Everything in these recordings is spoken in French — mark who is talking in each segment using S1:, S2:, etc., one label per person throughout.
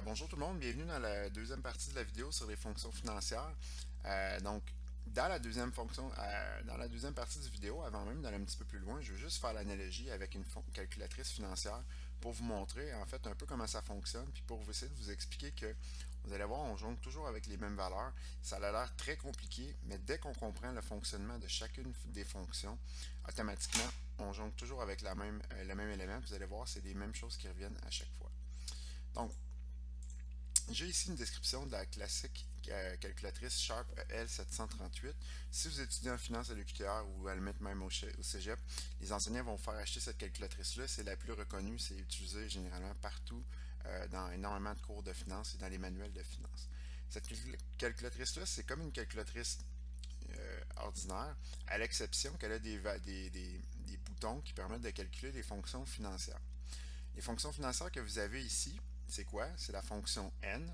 S1: Bonjour tout le monde, bienvenue dans la deuxième partie de la vidéo sur les fonctions financières. Donc, dans la deuxième dans la deuxième partie du vidéo, avant même d'aller un petit peu plus loin, je veux juste faire l'analogie avec une calculatrice financière pour vous montrer en fait un peu comment ça fonctionne, puis pour vous essayer de vous expliquer que vous allez voir, on jongle toujours avec les mêmes valeurs. Ça a l'air très compliqué, mais dès qu'on comprend le fonctionnement de chacune des fonctions, automatiquement, on jongle toujours avec le même élément. Vous allez voir, c'est les mêmes choses qui reviennent à chaque fois. Donc, j'ai ici une description de la classique calculatrice Sharp EL738. Si vous étudiez en finance à l'UQTR ou à le mettre même au cégep, les enseignants vont vous faire acheter cette calculatrice-là. C'est la plus reconnue, c'est utilisé généralement partout dans énormément de cours de finance et dans les manuels de finance. Cette calculatrice-là, c'est comme une calculatrice ordinaire, à l'exception qu'elle a des boutons qui permettent de calculer les fonctions financières. Les fonctions financières que vous avez ici, c'est quoi? C'est la fonction N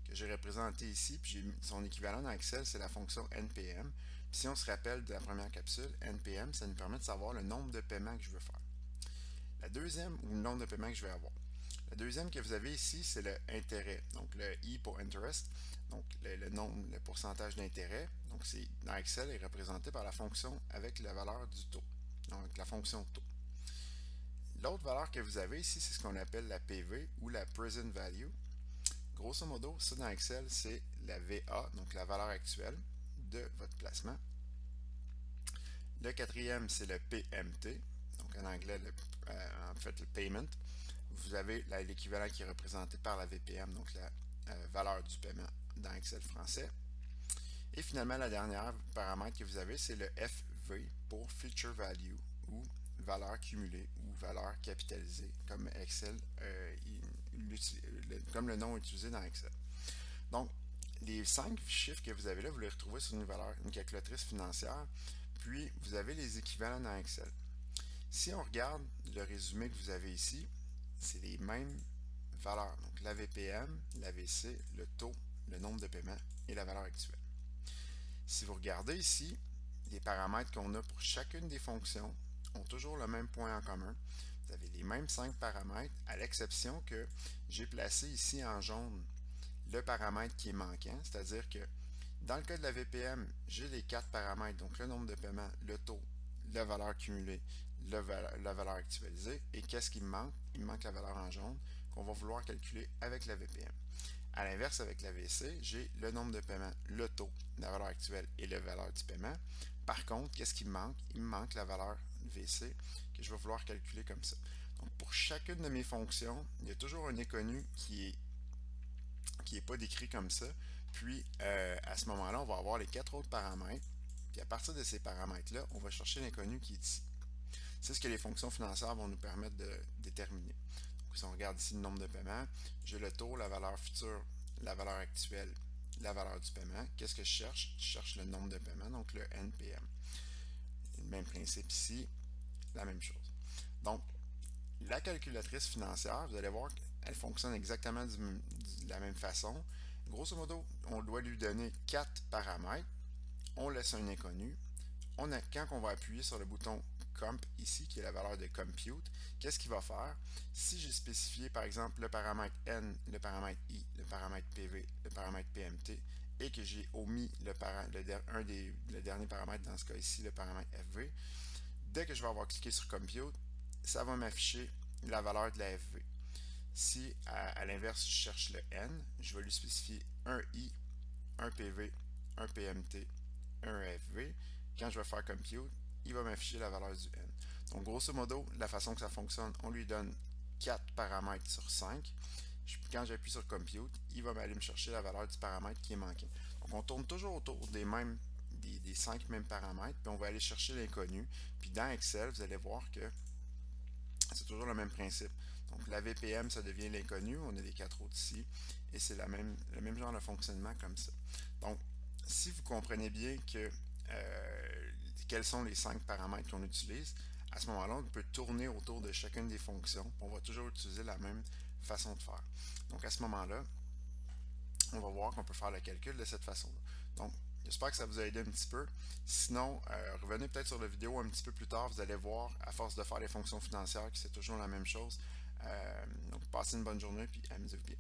S1: que j'ai représentée ici, puis son équivalent dans Excel, c'est la fonction NPM. Puis si on se rappelle de la première capsule, NPM, ça nous permet de savoir le nombre de paiements que je veux faire. La deuxième, ou le nombre de paiements que je vais avoir. La deuxième que vous avez ici, c'est le intérêt. Donc le I pour interest, donc le pourcentage d'intérêt. Donc dans Excel est représenté par la fonction avec la valeur du taux. Donc la fonction taux. L'autre valeur que vous avez ici, c'est ce qu'on appelle la PV ou la Present Value. Grosso modo, ça dans Excel, c'est la VA, donc la valeur actuelle de votre placement. Le quatrième, c'est le PMT, donc en anglais, en fait, le Payment. Vous avez l'équivalent qui est représenté par la VPM, donc la valeur du paiement dans Excel français. Et finalement, la dernière paramètre que vous avez, c'est le FV pour Future Value ou valeur cumulée ou valeur capitalisée, comme Excel, comme le nom utilisé dans Excel. Donc, les 5 chiffres que vous avez là, vous les retrouvez sur une calculatrice financière, puis vous avez les équivalents dans Excel. Si on regarde le résumé que vous avez ici, c'est les mêmes valeurs. Donc, la VPM, la VC, le taux, le nombre de paiements et la valeur actuelle. Si vous regardez ici, les paramètres qu'on a pour chacune des fonctions ont toujours le même point en commun. Vous avez les mêmes 5 paramètres, à l'exception que j'ai placé ici en jaune le paramètre qui est manquant, c'est-à-dire que dans le cas de la VPM, j'ai les 4 paramètres, donc le nombre de paiements, le taux, la valeur cumulée, la valeur actualisée. Et qu'est-ce qui me manque? Il me manque la valeur en jaune qu'on va vouloir calculer avec la VPM. À l'inverse, avec la VC, j'ai le nombre de paiements, le taux, la valeur actuelle et la valeur du paiement. Par contre, qu'est-ce qui me manque? Il me manque la valeur VC que je vais vouloir calculer comme ça. Donc, pour chacune de mes fonctions, il y a toujours un inconnu qui est pas décrit comme ça. Puis, à ce moment-là, on va avoir les 4 autres paramètres. Puis, à partir de ces paramètres-là, on va chercher l'inconnu qui est ici. C'est ce que les fonctions financières vont nous permettre de déterminer. Donc, si on regarde ici le nombre de paiements, j'ai le taux, la valeur future, la valeur actuelle, la valeur du paiement. Qu'est-ce que je cherche? Je cherche le nombre de paiements, donc le NPM. Le même principe ici, la même chose. Donc, la calculatrice financière, vous allez voir qu'elle fonctionne exactement de la même façon. Grosso modo, on doit lui donner 4 paramètres. On laisse un inconnu. Quand on va appuyer sur le bouton Comp ici, qui est la valeur de Compute, qu'est-ce qu'il va faire? Si j'ai spécifié par exemple le paramètre N, le paramètre I, le paramètre PV, le paramètre PMT, et que j'ai omis le dernier paramètre dans ce cas ici, le paramètre FV, dès que je vais avoir cliqué sur Compute, ça va m'afficher la valeur de la FV. Si à l'inverse je cherche le N, je vais lui spécifier un I, un PV, un PMT, un FV. Quand je vais faire Compute, il va m'afficher la valeur du N. Donc grosso modo, la façon que ça fonctionne, on lui donne 4 paramètres sur 5. Quand j'appuie sur Compute, il va aller me chercher la valeur du paramètre qui est manqué. Donc on tourne toujours autour des 5 mêmes paramètres, puis on va aller chercher l'inconnu. Puis dans Excel, vous allez voir que c'est toujours le même principe. Donc la VPM, ça devient l'inconnu, on a les 4 autres ici, et c'est le même genre de fonctionnement comme ça. Donc, si vous comprenez bien quels sont les 5 paramètres qu'on utilise, à ce moment-là, on peut tourner autour de chacune des fonctions, on va toujours utiliser la même façon de faire. Donc à ce moment-là, on va voir qu'on peut faire le calcul de cette façon-là. Donc, j'espère que ça vous a aidé un petit peu. Sinon, revenez peut-être sur la vidéo un petit peu plus tard. Vous allez voir, à force de faire les fonctions financières, que c'est toujours la même chose. Donc, passez une bonne journée, puis amusez-vous bien.